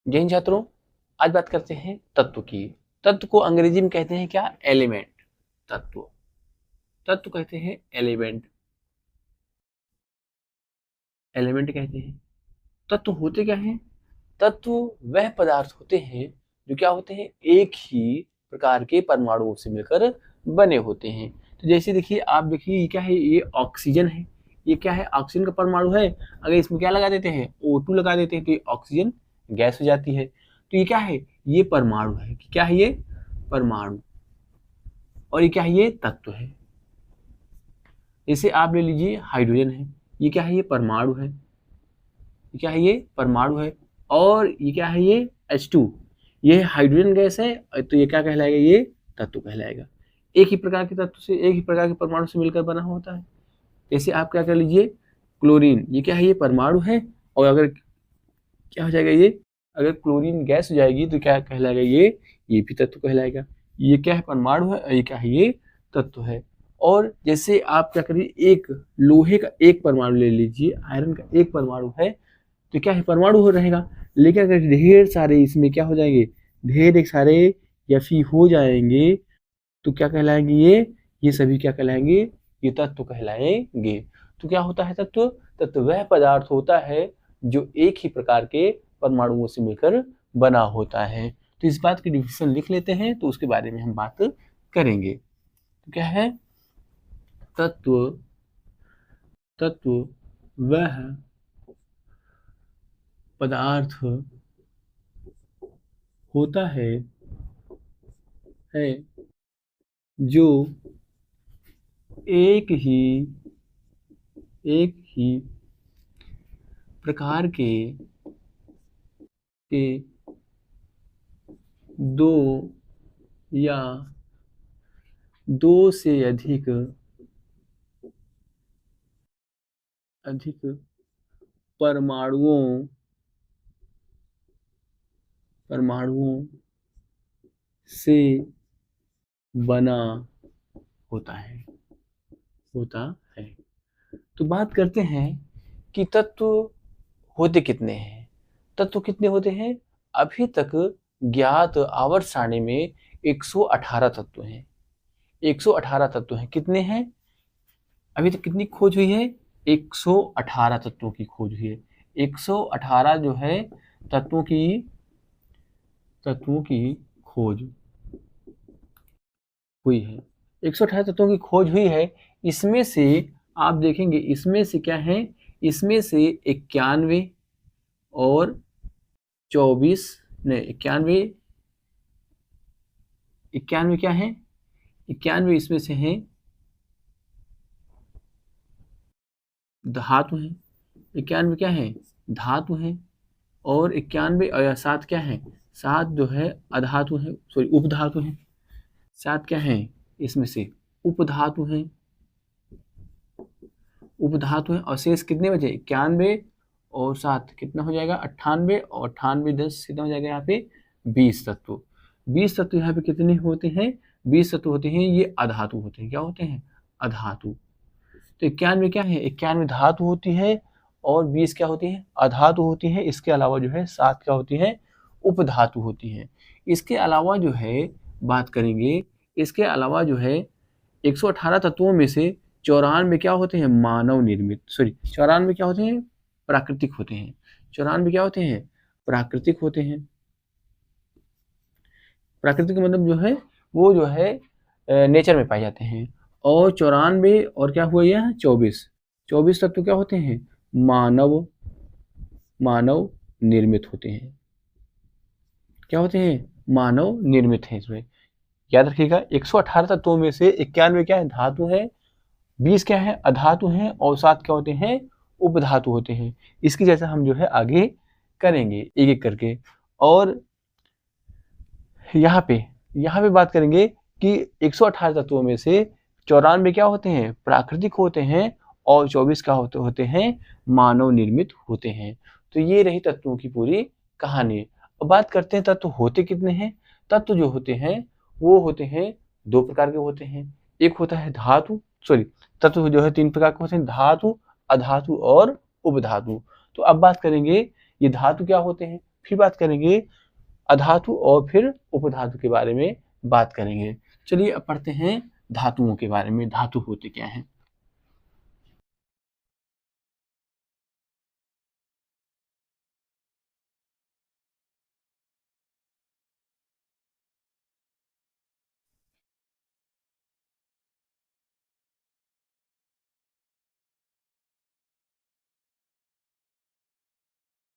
जय हिंद छात्रों, आज बात करते हैं तत्व की। तत्व को अंग्रेजी में कहते हैं क्या? एलिमेंट। तत्व तत्व कहते हैं एलिमेंट। एलिमेंट कहते हैं। तत्व होते क्या हैं? तत्व वह पदार्थ होते हैं जो क्या होते हैं, एक ही प्रकार के परमाणुओं से मिलकर बने होते हैं। तो जैसे देखिए, आप देखिए ये क्या है, ये ऑक्सीजन है। ये क्या है? ऑक्सीजन का परमाणु है। अगर इसमें क्या लगा देते हैं, O2 लगा देते हैं, तो ये ऑक्सीजन गैस हो जाती है। तो ये क्या है? ये परमाणु है। क्या है ये? परमाणु। और ये क्या है? ये तत्व है। जैसे आप ले लीजिए हाइड्रोजन है। ये क्या है? ये परमाणु है। ये क्या है? ये परमाणु है। और ये क्या है? ये H2। ये हाइड्रोजन गैस है, तो ये क्या कहलाएगा? ये तत्व कहलाएगा। एक ही प्रकार के तत्व से, एक ही प्रकार के परमाणु से मिलकर बना होता है। जैसे आप क्या कर लीजिए, क्लोरीन। ये क्या है? ये परमाणु है। और अगर क्या हो जाएगा, ये अगर क्लोरीन गैस हो जाएगी तो क्या कहलाएगा? ये भी तत्व कहलाएगा। ये क्या है? परमाणु है। और ये क्या है? ये तत्व है। और जैसे आप क्या करिए, एक लोहे का एक परमाणु ले लीजिए, आयरन का एक परमाणु है, तो क्या है? परमाणु हो रहेगा। लेकिन अगर ढेर सारे इसमें क्या हो जाएंगे, ढेर एक सारे Fe हो जाएंगे, तो क्या कहलाएंगे? ये सभी क्या कहलाएंगे? ये तत्व कहलाएंगे। तो क्या होता है तत्व? तत्व वह पदार्थ होता है जो एक ही प्रकार के परमाणुओं से मिलकर बना होता है। तो इस बात की डिफिनेशन लिख लेते हैं, तो उसके बारे में हम बात करेंगे। तो क्या है? तत्व तत्व वह पदार्थ होता है जो एक ही प्रकार के दो या दो से अधिक परमाणुओं से बना होता है। तो बात करते हैं कि तत्व होते कितने हैं। तत्व कितने होते हैं? अभी तक ज्ञात आवर्त सारणी में 118 तत्व हैं। 118 तत्व हैं। कितने हैं? अभी तक कितनी खोज हुई है? 118 तत्वों की खोज हुई है। 118 जो है तत्वों की खोज हुई है। 118 तत्वों की खोज हुई है। इसमें से आप देखेंगे, इसमें से क्या है, इसमें से 91 और 24 नहीं, 91 क्या है? 91 इसमें से हैं धातु हैं। 91 क्या है? धातु हैं। और 91 और 7 क्या है? 7 जो है अधातु है, सॉरी उपधातु हैं। 7 क्या है? इसमें से उपधातु हैं। उपधातु हैं। और शेष कितने बचे? 91 और 7 कितना हो जाएगा? 98। और 98 10 कितना हो जाएगा यहाँ पे? 20 तत्व। 20 तत्व यहाँ पे कितने होते हैं? 20 तत्व होते हैं। ये अधातु होते हैं। क्या होते हैं? अधातु। तो 91 क्या है? 91 धातु होती है और 20 क्या होती है? अधातु होती है। इसके अलावा जो है 7 क्या होती है? उपधातु होती है। इसके अलावा जो है बात करेंगे, इसके अलावा जो है 118 तत्वों में से 94 क्या होते हैं? मानव निर्मित, सॉरी 94 क्या होते हैं? प्राकृतिक होते हैं। 94 क्या होते हैं? प्राकृतिक होते हैं। प्राकृतिक मतलब जो है वो जो है नेचर में पाए जाते हैं। और 94 और क्या हुआ, यह 24 तत्व क्या होते हैं? मानव निर्मित होते हैं। क्या होते हैं? मानव निर्मित है। इसमें याद रखिएगा, 118 तत्वों में से 91 क्या है? धातु है, 20 क्या है? अधातु हैं, और 7 क्या होते हैं? उपधातु होते हैं। इसकी जैसा हम जो है आगे करेंगे एक एक करके। और यहाँ पे बात करेंगे कि 118 तत्वों में से 94 क्या होते हैं? प्राकृतिक होते हैं, और 24 क्या होते हैं? मानव निर्मित होते हैं। तो ये रही तत्वों की पूरी कहानी। अब बात करते हैं तत्व होते कितने हैं। तत्व जो होते हैं वो होते हैं 2 प्रकार के होते हैं। एक होता है धातु, सॉरी तत्व जो है 3 प्रकार के होते हैं, धातु, अधातु और उपधातु। तो अब बात करेंगे ये धातु क्या होते हैं। फिर बात करेंगे अधातु और फिर उपधातु के बारे में बात करेंगे। चलिए अब पढ़ते हैं धातुओं के बारे में, धातु होते क्या हैं।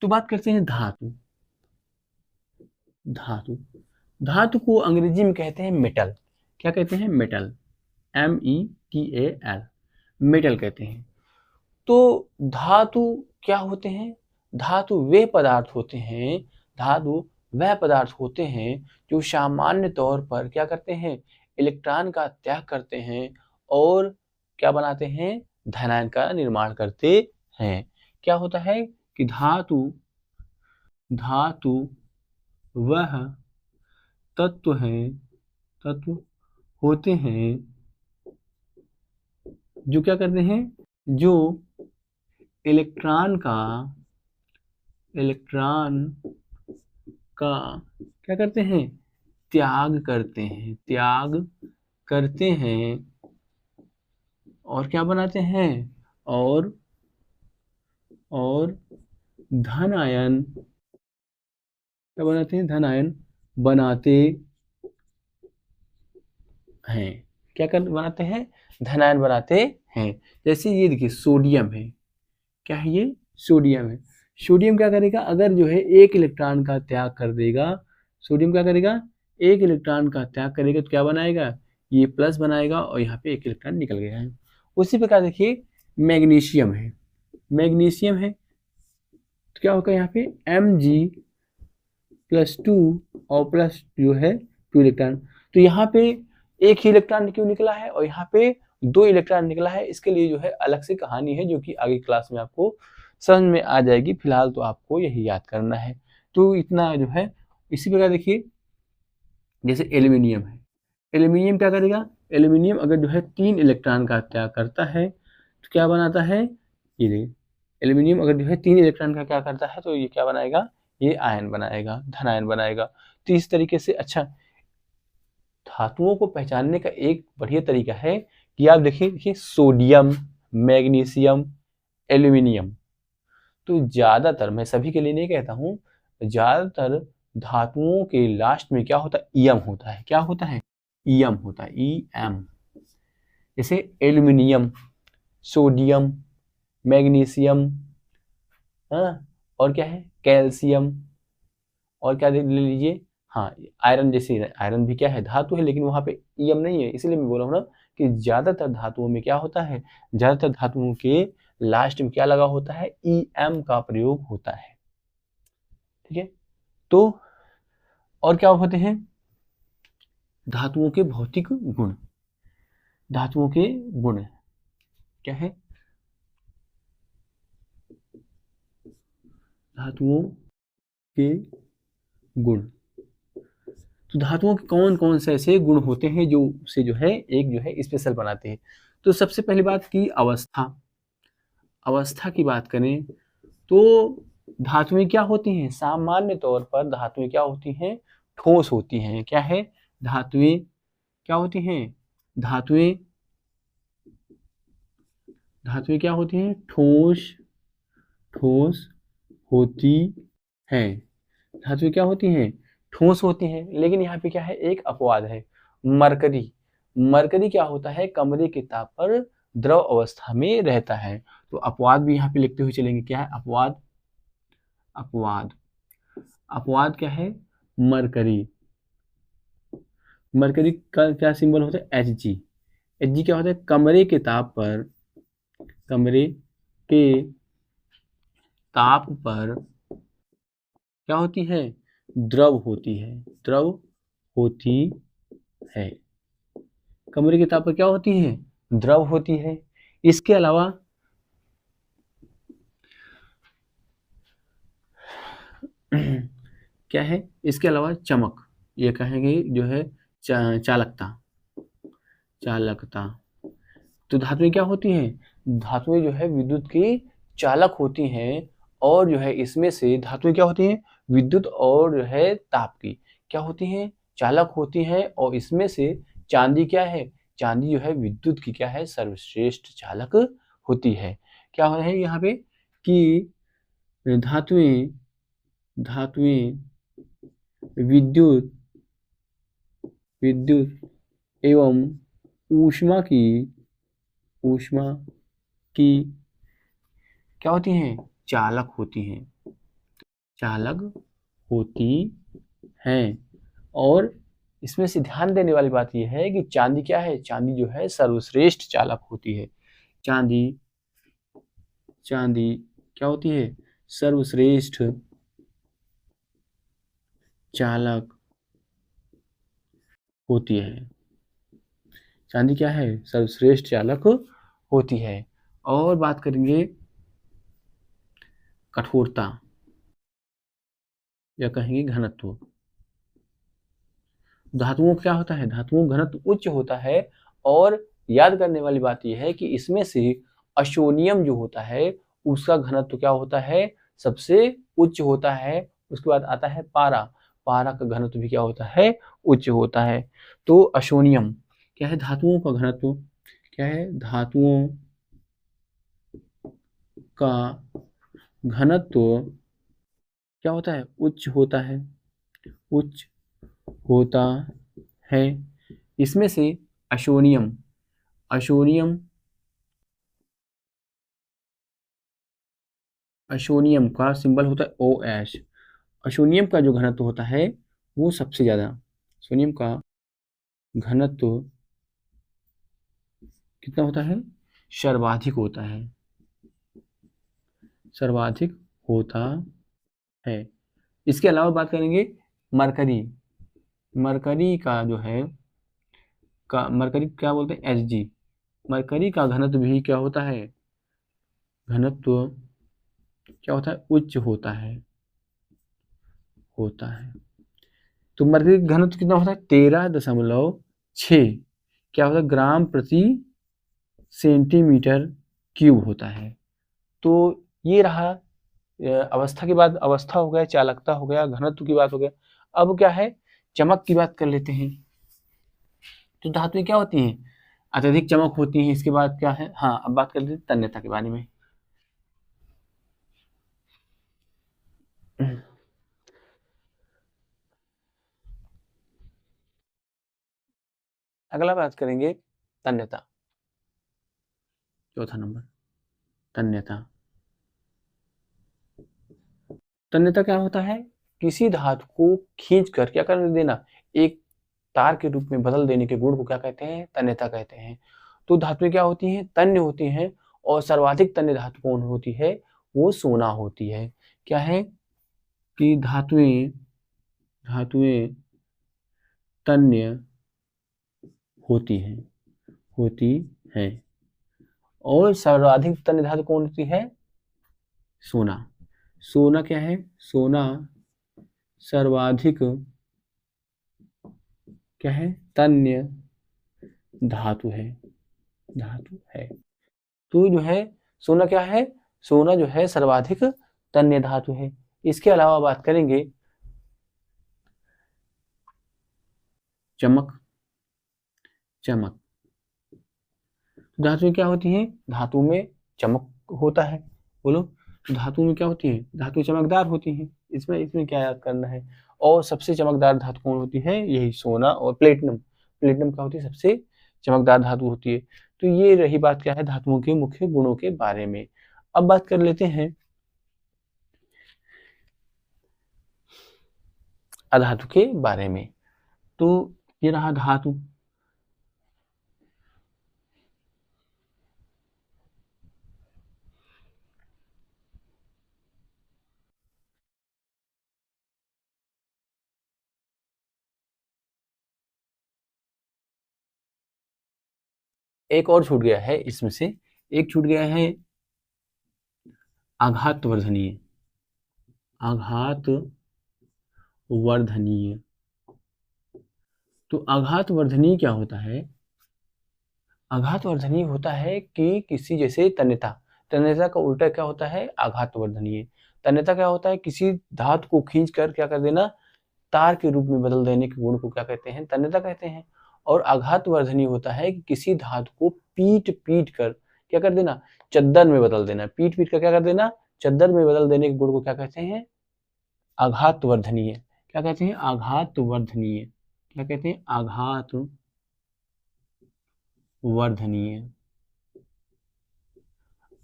तो बात करते हैं धातु। धातु धातु को अंग्रेजी में कहते हैं मेटल। क्या कहते हैं? मेटल, METAL, मेटल कहते हैं। तो धातु क्या होते हैं? धातु वे पदार्थ होते हैं, धातु वह पदार्थ होते हैं जो सामान्य तौर पर क्या करते हैं? इलेक्ट्रॉन का त्याग करते हैं और क्या बनाते हैं? धनायन का निर्माण करते हैं। क्या होता है कि धातु वह तत्व होते हैं जो क्या करते हैं? जो इलेक्ट्रॉन का क्या करते हैं? त्याग करते हैं और क्या बनाते हैं? और धनायन क्या बनाते हैं? धनायन बनाते हैं। क्या कर बनाते हैं? धनायन बनाते हैं। जैसे ये देखिए सोडियम है। क्या है ये? सोडियम है। सोडियम क्या करेगा? अगर जो है एक इलेक्ट्रॉन का त्याग कर देगा, सोडियम क्या करेगा? एक इलेक्ट्रॉन का त्याग करेगा तो क्या बनाएगा? ये प्लस बनाएगा और यहाँ पे एक इलेक्ट्रॉन निकल गया है। उसी प्रकार देखिए मैग्नीशियम है। मैग्नीशियम है तो क्या होगा? यहाँ पे Mg+2 और प्लस जो है 2 इलेक्ट्रॉन। तो यहाँ पे एक ही इलेक्ट्रॉन क्यों निकला है और यहाँ पे 2 इलेक्ट्रॉन निकला है? इसके लिए जो है अलग से कहानी है जो कि आगे क्लास में आपको समझ में आ जाएगी। फिलहाल तो आपको यही याद करना है। तो इतना जो है। इसी प्रकार देखिए जैसे एल्यूमिनियम है। एल्यूमिनियम क्या करेगा? एल्यूमिनियम अगर जो है 3 इलेक्ट्रॉन का त्याग करता है तो क्या बनाता है? ये देखिए एल्यूमिनियम अगर जो है 3 इलेक्ट्रॉन का क्या करता है तो ये क्या बनाएगा? ये आयन बनाएगा, धनायन बनाएगा। तो इस तरीके से अच्छा धातुओं को पहचानने का एक बढ़िया तरीका है कि आप देखिए सोडियम, मैग्नीशियम, एल्यूमिनियम। तो ज्यादातर, मैं सभी के लिए नहीं कहता हूं, ज्यादातर धातुओं के लास्ट में क्या होता है? ईएम होता है। क्या होता है? ईएम होता है, EM। जैसे एल्यूमिनियम, सोडियम, मैग्नीशियम, हाँ, और क्या है? कैल्शियम, और क्या ले लीजिए, हाँ, आयरन। जैसे आयरन भी क्या है? धातु है, लेकिन वहां पे ईएम नहीं है। इसलिए मैं बोल रहा हूँ ना कि ज्यादातर धातुओं में क्या होता है? ज्यादातर धातुओं के लास्ट में क्या लगा होता है? EM का प्रयोग होता है। ठीक है। तो और क्या होते हैं? धातुओं के भौतिक गुण। धातुओं के गुण क्या है? धातुओं के गुण। तो धातुओं के कौन कौन से ऐसे गुण होते हैं जो उसे जो है एक जो है स्पेशल बनाते हैं? तो सबसे पहली बात की अवस्था की बात करें तो धातुएं क्या होती हैं? सामान्य तौर पर धातुएं क्या होती हैं? ठोस होती हैं। क्या है? धातुएं क्या होती हैं? धातुएं क्या होती हैं? ठोस होती हैं। धातुएं क्या होती हैं? ठोस होती हैं। लेकिन यहाँ पे क्या है? एक अपवाद है, मरकरी क्या होता है? कमरे के ताप पर द्रव अवस्था में रहता है। तो अपवाद भी यहाँ पे लिखते हुए चलेंगे। क्या है अपवाद? अपवाद क्या है? मरकरी का क्या सिंबल होता है? Hg क्या होता है? कमरे के ताप पर क्या होती है? द्रव होती है। कमरे के ताप पर क्या होती है? द्रव होती है। इसके अलावा क्या है? इसके अलावा चमक, ये कहेंगे जो है चालकता। तो धातुएं क्या होती हैं? धातुएं जो है विद्युत की चालक होती हैं और जो है इसमें से धातुएं क्या होती हैं? विद्युत और जो है ताप की क्या होती हैं, चालक होती हैं। और इसमें से चांदी क्या है, चांदी जो है विद्युत की क्या है, सर्वश्रेष्ठ चालक होती है। क्या है यहाँ पे कि धातुएं धातुएं विद्युत विद्युत एवं ऊष्मा की ऊष्मा की क्या होती हैं, चालक होती हैं, चालक होती हैं। और इसमें से ध्यान देने वाली बात यह है कि चांदी क्या है, चांदी जो है सर्वश्रेष्ठ चालक होती है। चांदी चांदी क्या होती है, सर्वश्रेष्ठ चालक होती है। चांदी क्या है, सर्वश्रेष्ठ चालक होती है। और बात करेंगे कठोरता या कहेंगे घनत्व। धातुओं का क्या होता है, धातुओं का घनत्व उच्च होता है। और याद करने वाली बात यह है कि इसमें से अशोनियम जो होता है उसका घनत्व क्या होता है, सबसे उच्च होता है। उसके बाद आता है पारा, पारा का घनत्व भी क्या होता है, उच्च होता है। तो अशोनियम क्या है, धातुओं का घनत्व क्या है, धातुओं का घनत्व क्या होता है, उच्च होता है, उच्च होता है। इसमें से अशोनियम अशोनियम अशोनियम का सिंबल होता है OH। अशोनियम का जो घनत्व होता है वो सबसे ज्यादा, सोनियम का घनत्व कितना होता है, सर्वाधिक होता है, सर्वाधिक होता है। इसके अलावा बात करेंगे मरकरी। मरकरी का जो है मरकरी क्या बोलते हैं, Hg। मरकरी का घनत्व भी क्या होता है, घनत्व क्या होता है, उच्च होता है। तो मरकरी का घनत्व कितना होता है, 13.6 क्या होता है, ग्राम प्रति सेंटीमीटर क्यूब होता है। तो ये रहा अवस्था की बात, अवस्था हो गया, चालकता हो गया, घनत्व की बात हो गया। अब क्या है, चमक की बात कर लेते हैं। तो धातुएं क्या होती हैं, अत्यधिक चमक होती हैं। इसके बाद क्या है, हाँ अब बात कर लेते हैं तन्यता के बारे में। अगला बात करेंगे तन्यता, चौथा नंबर तन्यता। तन्यता क्या होता है, किसी धातु को खींच कर क्या कर देना, एक तार के रूप में बदल देने के गुण को क्या कहते हैं, तन्यता कहते हैं। तो धातुएं क्या होती हैं, तन्य होती हैं। और सर्वाधिक तन्य धातु कौन होती है, वो सोना होती है। क्या है कि धातुएं धातुएं तन्य होती हैं। और सर्वाधिक तन्य धातु कौन होती है, सोना। सोना क्या है, सोना सर्वाधिक क्या है, तन्य धातु है। तो जो है सोना क्या है, सोना जो है सर्वाधिक तन्य धातु है। इसके अलावा बात करेंगे चमक। धातुएं क्या होती हैं, धातु में चमक होता है, बोलो। धातु में क्या होती है, धातु चमकदार होती है। इसमें इसमें क्या याद करना है। और सबसे चमकदार धातु कौन होती है, यही सोना और प्लेटिनम। प्लेटिनम क्या होती है, सबसे चमकदार धातु होती है। तो ये रही बात क्या है, धातुओं के मुख्य गुणों के बारे में। अब बात कर लेते हैं अधातु के बारे में। तो ये रहा धातु। एक और छूट गया है इसमें से, एक छूट गया है आघात वर्धनीय। आघात वर्धनीय। तो आघात वर्धनीय क्या होता है, आघात वर्धनीय होता है कि किसी जैसे तन्यता, तन्यता का उल्टा क्या होता है, आघात वर्धनीय। तन्यता क्या होता है, किसी धातु को खींच कर क्या कर देना, तार के रूप में बदल देने के गुण को क्या कहते हैं, तन्यता कहते हैं। और आघातवर्धनी होता है कि किसी धातु को पीट पीट कर क्या कर देना, चद्दर में बदल देना, पीट पीट कर क्या कर देना, चद्दर में बदल देने के गुण को क्या कहते हैं, आघातवर्धनीय। क्या कहते हैं, आघातवर्धनीय। क्या कहते हैं, आघातवर्धनीय।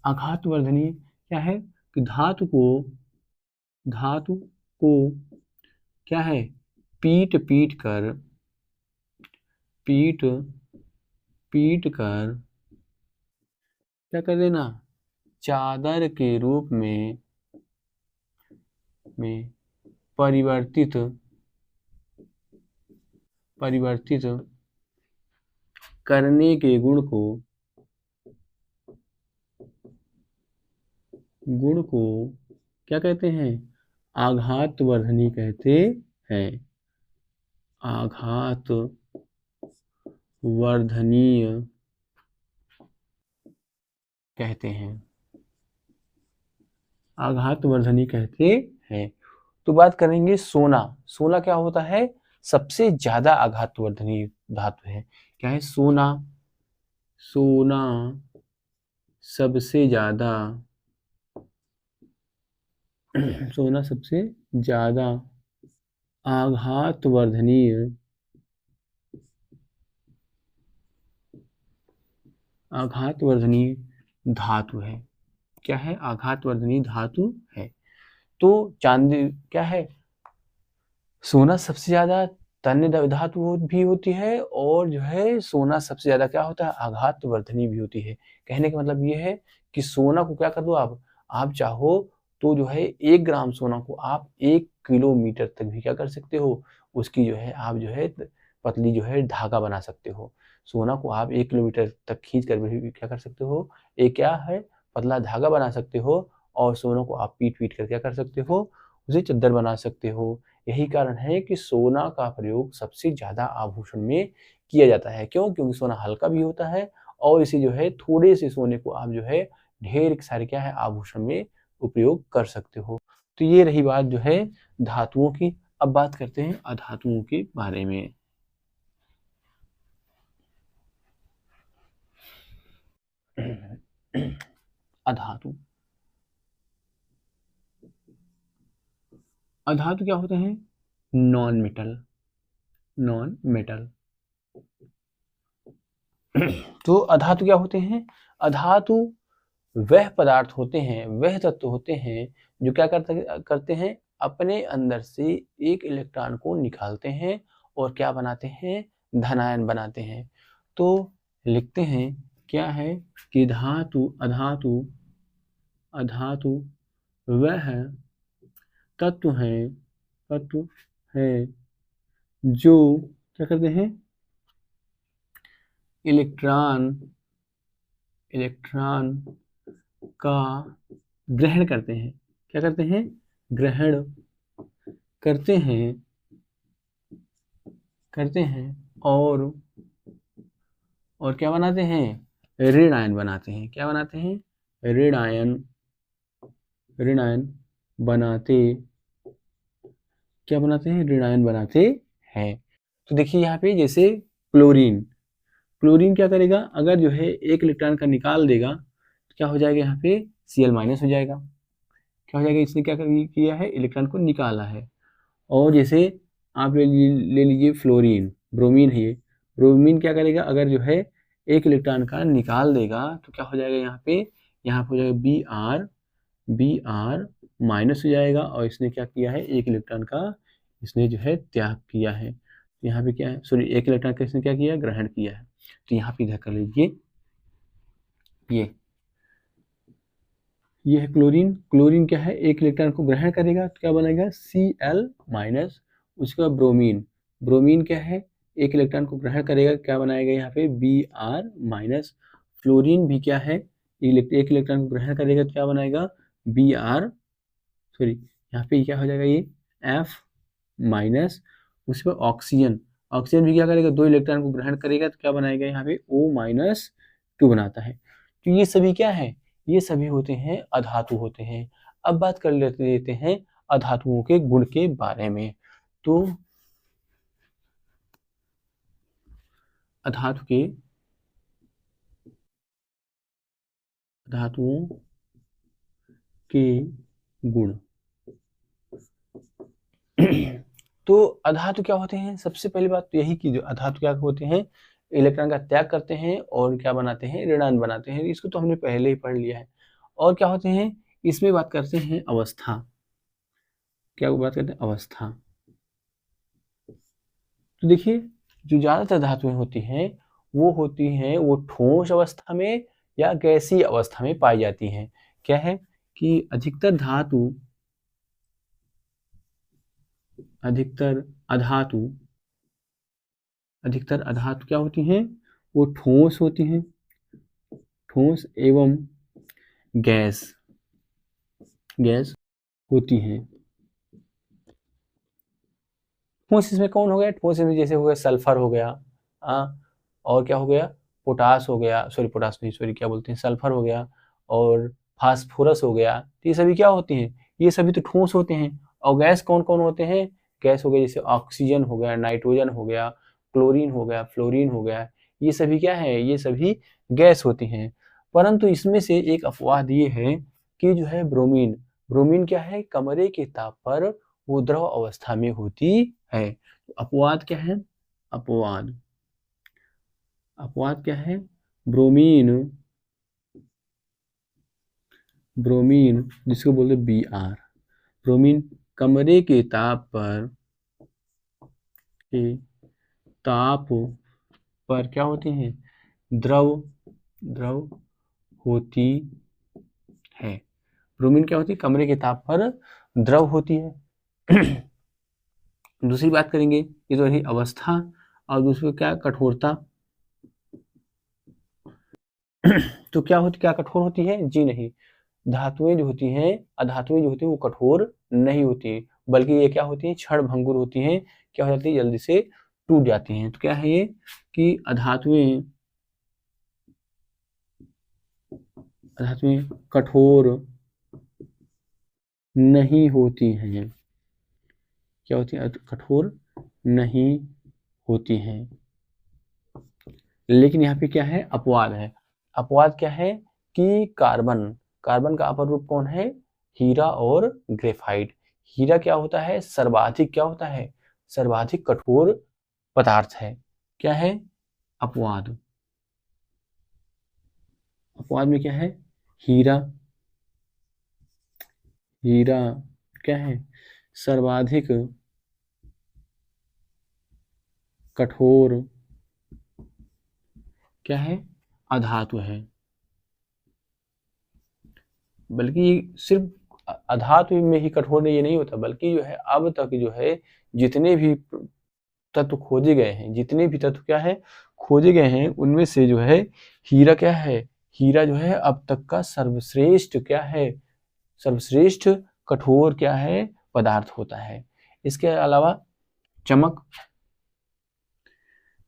आघातवर्धनीय क्या है कि धातु को क्या है, पीट पीट कर क्या कर देना, चादर के रूप में परिवर्तित करने के गुण को क्या कहते हैं, आघातवर्धनी कहते हैं, आघातवर्धनीय कहते हैं, आघातवर्धनी कहते हैं। तो बात करेंगे सोना। सोना क्या होता है, सबसे ज्यादा आघातवर्धनी धातु है। क्या है, सोना सबसे ज्यादा आघातवर्धनीय धातु है। क्या है, आघातवर्धनीय धातु है। तो चांदी क्या है, सोना सबसे ज्यादा तन्य धातु भी होती है, और जो है सोना सबसे ज्यादा क्या होता है, आघातवर्धनी भी होती है। कहने का मतलब ये है कि सोना को क्या कर दो आप चाहो तो जो है 1 ग्राम सोना को आप 1 किलोमीटर तक भी क्या कर सकते हो, उसकी जो है आप जो है पतली जो है धागा बना सकते हो। सोना को आप 1 किलोमीटर तक खींच कर भी क्या कर सकते हो, एक क्या है, पतला धागा बना सकते हो। और सोना को आप पीट पीट कर क्या कर सकते हो, उसे चद्दर बना सकते हो। यही कारण है कि सोना का प्रयोग सबसे ज्यादा आभूषण में किया जाता है। क्यों, क्योंकि सोना हल्का भी होता है, और इसे जो है थोड़े से सोने को आप जो है ढेर सारे क्या है आभूषण में उपयोग कर सकते हो। तो ये रही बात जो है धातुओं की। अब बात करते हैं अधातुओं के बारे में। अधातु क्या होते हैं, नॉन मेटल। तो अधातु क्या होते हैं, अधातु वह पदार्थ होते हैं, वह तत्व होते हैं जो क्या करते हैं, अपने अंदर से एक इलेक्ट्रॉन को निकालते हैं और क्या बनाते हैं, धनायन बनाते हैं। तो लिखते हैं क्या है कि अधातु वह तत्व है जो क्या करते हैं, इलेक्ट्रॉन का ग्रहण करते हैं। क्या करते हैं, ग्रहण करते हैं और क्या बनाते हैं, ऋण आयन बनाते हैं। क्या बनाते हैं, ऋण आयन बनाते, क्या बनाते हैं, ऋण आयन बनाते हैं। तो देखिए यहाँ पे जैसे क्लोरीन क्या करेगा, अगर जो है एक इलेक्ट्रॉन का निकाल देगा तो क्या हो जाएगा, यहाँ पे Cl- हो जाएगा। क्या हो जाएगा, इसने क्या किया है, इलेक्ट्रॉन को निकाला है। और जैसे आप ले लीजिए फ्लोरीन, ब्रोमीन है ये, ब्रोमीन क्या करेगा, अगर जो है एक इलेक्ट्रॉन का निकाल देगा तो क्या हो जाएगा, यहाँ पे हो जाएगा Br- हो जाएगा। और इसने क्या किया है, एक इलेक्ट्रॉन का इसने जो है त्याग किया है। तो यहाँ पे क्या है, सॉरी, एक इलेक्ट्रॉन का इसने क्या किया, ग्रहण किया है। तो यहाँ पे इधर कर लीजिए, ये है क्लोरीन क्या है, एक इलेक्ट्रॉन को ग्रहण करेगा तो क्या बनेगा, Cl-। उसके बाद ब्रोमीन क्या है, एक इलेक्ट्रॉन को ग्रहण करेगा, क्या बनाएगा यहाँ पे Br-। फ्लोरीन भी क्या है, एक इलेक्ट्रॉन को ग्रहण करेगा तो क्या बनाएगा यहाँ पे क्या हो जाएगा, ये F-। उसके बाद ऑक्सीजन भी क्या करेगा, 2 इलेक्ट्रॉन को ग्रहण करेगा तो क्या बनाएगा, यहाँ पे O-2 बनाता है। तो ये सभी क्या है, ये सभी होते हैं अधातु होते हैं। अब बात कर लेते हैं अधातुओं के गुण के बारे में। तो धातुओं के गुण तो अधातु क्या होते हैं? सबसे पहली बात तो यही कि जो अधातु क्या होते हैं, इलेक्ट्रॉन का त्याग करते हैं और क्या बनाते हैं, ऋणायन बनाते हैं। इसको तो हमने पहले ही पढ़ लिया है। और क्या होते हैं, इसमें बात करते हैं अवस्था। क्या बात करते हैं? अवस्था। तो देखिए, जो ज्यादातर धातुएं होती हैं वो ठोस अवस्था में या गैसीय अवस्था में पाई जाती हैं। क्या है कि अधिकतर अधातु क्या होती हैं? वो ठोस होती हैं, ठोस एवं गैस होती हैं। ठोस इसमें कौन हो गया? ठोस इसमें जैसे हो गया सल्फर हो गया, और क्या हो गया? पोटास हो गया, क्या बोलते हैं, सल्फर हो गया और फास्फोरस हो गया। तो ये सभी क्या होती हैं? ये सभी तो ठोस होते हैं। और गैस कौन कौन होते हैं? गैस हो गया जैसे ऑक्सीजन हो गया, नाइट्रोजन हो गया, क्लोरीन हो गया, फ्लोरीन हो गया। ये सभी क्या है? ये सभी गैस होती हैं। परंतु इसमें से एक अपवाद ये है कि जो है ब्रोमीन, क्या है? कमरे के ताप पर वो द्रव अवस्था में होती है। अपवाद क्या है? अपवाद क्या है? ब्रोमीन जिसको बोलते Br, ब्रोमीन कमरे के ताप पर क्या होती हैं? द्रव होती है। ब्रोमीन क्या होती है? कमरे के ताप पर द्रव होती है। दूसरी बात करेंगे, ये तो रही अवस्था, और दूसरी क्या? कठोरता। तो क्या कठोर होती है? जी नहीं, धातुएं जो होती हैं, अधातुएं जो होती हैं वो कठोर नहीं होती, बल्कि ये क्या होती हैं? क्षणभंगुर होती हैं। क्या हो जाती है? जल्दी से टूट जाती हैं। तो क्या है ये कि अधातुएं कठोर नहीं होती हैं। क्या होती है? कठोर नहीं होती हैं। लेकिन यहाँ पे क्या है? अपवाद है। अपवाद क्या है कि कार्बन का अपर रूप कौन है? हीरा और ग्रेफाइट। हीरा क्या होता है? सर्वाधिक क्या होता है? सर्वाधिक कठोर पदार्थ है। क्या है? अपवाद में क्या है? हीरा क्या है? सर्वाधिक कठोर क्या है? अधातु है। बल्कि सिर्फ अधातु में ही कठोर ये नहीं होता, बल्कि जो है अब तक जो है जितने भी तत्व खोजे गए हैं, क्या है? खोजे गए हैं, उनमें से जो है हीरा क्या है? हीरा जो है अब तक का सर्वश्रेष्ठ क्या है? सर्वश्रेष्ठ कठोर क्या है? पदार्थ होता है। इसके अलावा चमक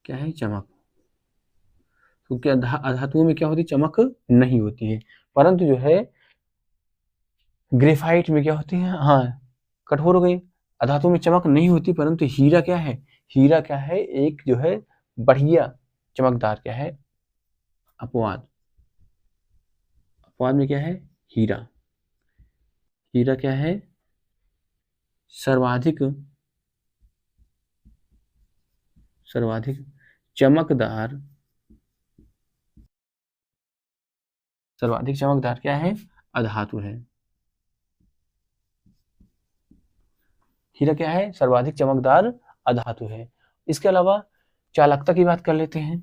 क्या है? चमक, क्योंकि अधातुओं में क्या होती है? चमक नहीं होती है। परंतु जो है ग्रेफाइट में क्या होती है? कठोर हो गई। अधातु में चमक नहीं होती, परंतु हीरा क्या है? एक जो है बढ़िया चमकदार क्या है? अपवाद में क्या है? हीरा क्या है? सर्वाधिक चमकदार क्या है? अधातु है। हीरा क्या है? सर्वाधिक चमकदार अधातु है। इसके अलावा चालकता की बात कर लेते हैं।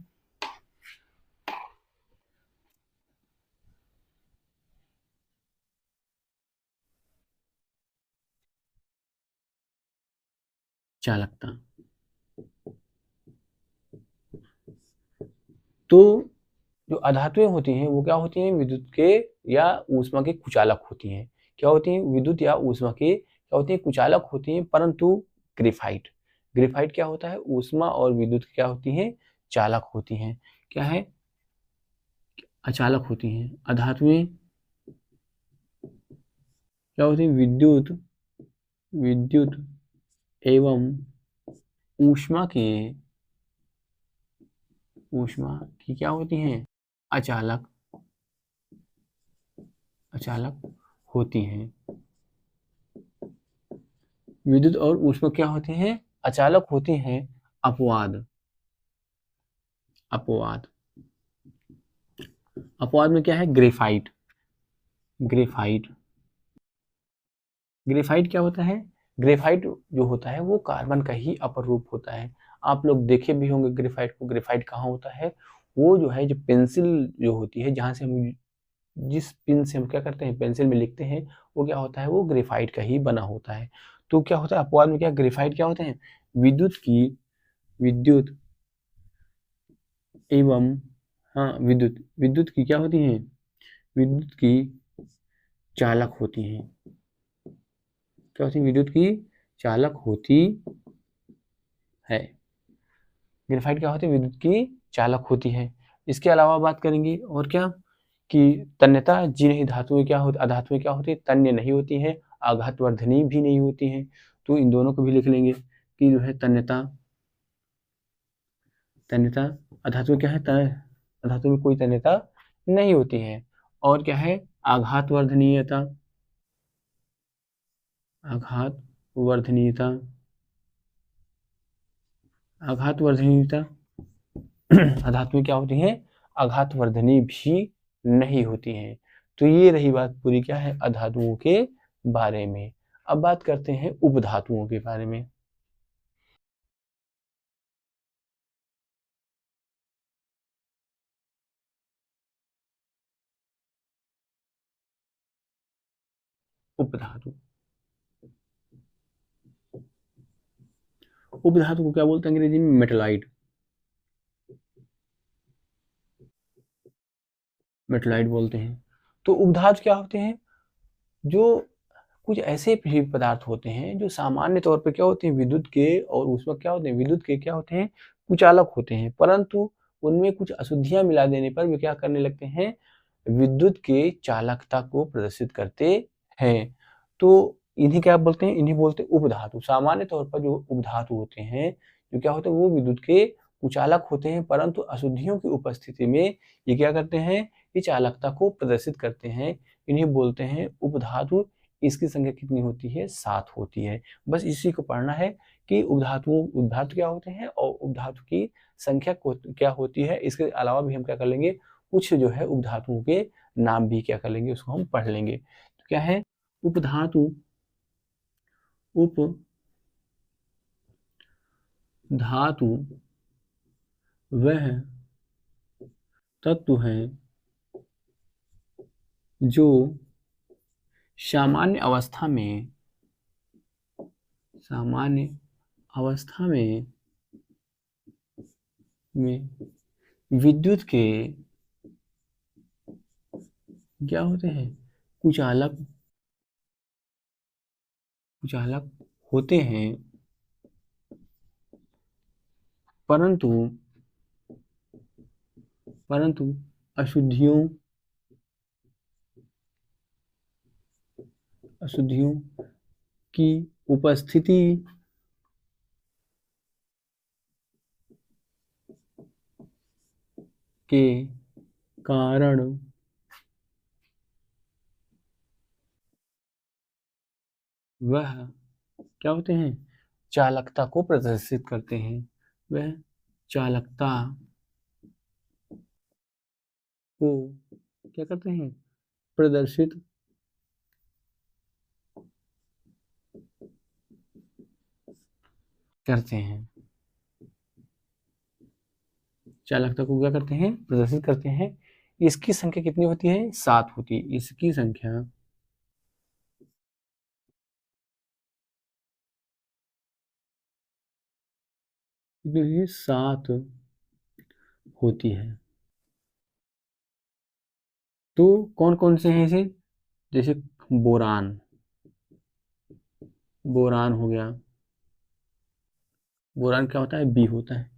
चालकता तो जो अधातुएं होती हैं वो क्या होती हैं? विद्युत के या ऊष्मा के कुचालक होती हैं। क्या होती हैं? विद्युत या ऊष्मा के क्या होती हैं? कुचालक होती हैं। परंतु ग्रेफाइट क्या होता है? ऊष्मा और विद्युत क्या होती हैं? चालक होती हैं। क्या है? अचालक होती हैं। अधातुएं क्या होती है? विद्युत एवं ऊष्मा की क्या होती हैं? अचालक अचालक होती हैं। विद्युत और ऊष्मा क्या होती हैं? अचालक होती हैं। अपवाद अपवाद अपवाद में क्या है? ग्रेफाइट ग्रेफाइट क्या होता है? ग्रेफाइट जो होता है वो कार्बन का ही अपर रूप होता है। आप लोग देखे भी होंगे ग्रेफाइट को। ग्रेफाइट कहाँ होता है? वो जो है, जो पेंसिल जो होती है, जहाँ से हम जिस पिन से हम क्या करते हैं, पेंसिल में लिखते हैं, वो क्या होता है? वो ग्रेफाइट का ही बना होता है। तो क्या होता है अपवाद में? क्या ग्रेफाइट क्या होते हैं? विद्युत एवं विद्युत की क्या होती हैं? विद्युत की चालक होती हैं। क्या होती है? विद्युत की चालक होती है। ग्रेफाइट क्या होती है? विद्युत की चालक होती है। इसके अलावा बात करेंगे और क्या, कि तन्यता जिन धातुएं क्या होती, अधातुएं क्या होती है? तन्य नहीं होती हैं, आघातवर्धनी भी नहीं होती हैं। तो इन दोनों को भी लिख लेंगे कि जो है तन्यता तन्यता अधातु क्या है? अधातु में कोई तन्यता नहीं होती है। और क्या है? आघातवर्धनीयता आघातवर्धनीयता आघातवर्धनीयता अधातु में क्या होती है? आघातवर्धनी भी नहीं होती हैं। तो ये रही बात पूरी क्या है? अधातुओं के बारे में। अब बात करते हैं उपधातुओं के बारे में। उपधातु उपधातु को क्या बोलते हैं अंग्रेजी में? मेटलाइट बोलते हैं। तो उपधातु क्या होते हैं? जो कुछ ऐसे भी पदार्थ होते हैं जो सामान्य तौर पे क्या होते हैं? विद्युत के और उसमें क्या होते हैं? विद्युत के क्या होते हैं? कुचालक होते हैं, परंतु उनमें कुछ अशुद्धियां मिला देने पर वे क्या करने लगते हैं? विद्युत के चालकता को प्रदर्शित करते हैं। तो इन्हें क्या बोलते हैं? इन्हें बोलते हैं उपधातु। सामान्य तौर पर जो उपधातु होते हैं, जो क्या होते हैं? वो विद्युत के कुचालक होते हैं, परंतु अशुद्धियों की उपस्थिति में ये क्या करते हैं? ये चालकता को प्रदर्शित करते हैं। इन्हें बोलते हैं उपधातु। इसकी संख्या कितनी होती है? 7 होती है। बस इसी को पढ़ना है कि उपधातु क्या होते हैं और उपधातु की संख्या क्या होती है। इसके अलावा भी हम क्या कर लेंगे? कुछ जो है उपधातुओं के नाम भी क्या कर लेंगे? उसको हम पढ़ लेंगे। तो क्या है? उपधातु उपधातु वह तत्व है जो सामान्य अवस्था में विद्युत के क्या होते हैं? कुचालक कुचालक होते हैं, परंतु परंतु अशुद्धियों अशुद्धियों की उपस्थिति के कारण वह क्या होते हैं? चालकता को प्रदर्शित करते हैं। वह चालकता को क्या करते हैं? प्रदर्शित करते हैं। चालकता को क्या करते हैं? प्रदर्शित करते हैं। इसकी संख्या कितनी होती है? 7 होती है। इसकी संख्या कितनी होती है? 7 होती है। तो कौन कौन से हैं इसे? जैसे बोरान बोरान हो गया। बोरान क्या होता है? बी होता है।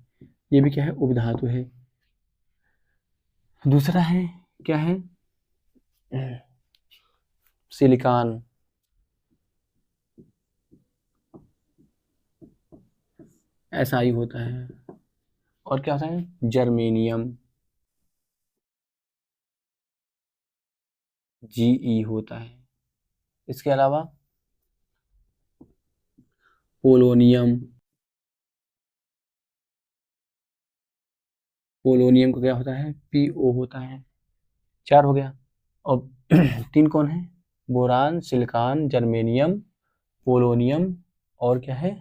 ये भी क्या है? उपधातु है। दूसरा है क्या है? सिलिकॉन SI होता है। और क्या होता है? जर्मेनियम, GE होता है। इसके अलावा पोलोनियम, पोलोनियम का क्या होता है? PO होता है। 4 हो गया। और 3 कौन है? बोरान, सिलिकॉन, जर्मेनियम, पोलोनियम, और क्या है?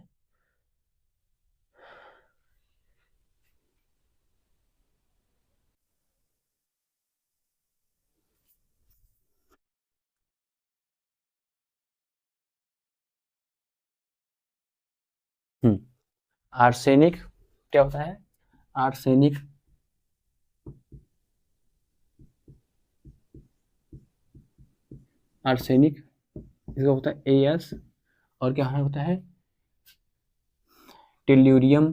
आर्सेनिक। क्या होता है? आर्सेनिक, आर्सेनिक इसका होता है AS। और क्या होता है? टेल्यूरियम,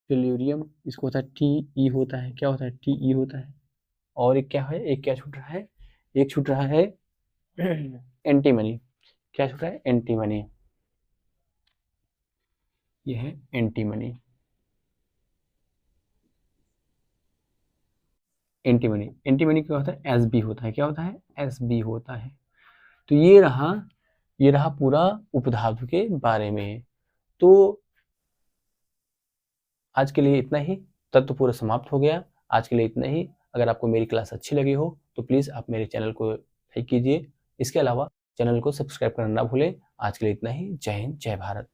टेल्यूरियम इसको होता है TE होता है। क्या होता है? TE होता है। और एक क्या है? एक क्या छूट रहा है? एक छूट रहा है एंटीमनी। क्या छूट रहा है? एंटीमनी। ये है एंटीमनी। एंटीमनी, एंटीमनी क्या होता है? SB होता है। क्या होता है? SB होता है। तो ये रहा पूरा उपधातु के बारे में। तो आज के लिए इतना ही। तत्व पूरा समाप्त हो गया। आज के लिए इतना ही। अगर आपको मेरी क्लास अच्छी लगी हो तो प्लीज़ आप मेरे चैनल को लाइक कीजिए। इसके अलावा चैनल को सब्सक्राइब करना ना भूलें। आज के लिए इतना ही। जय हिंद, जय भारत।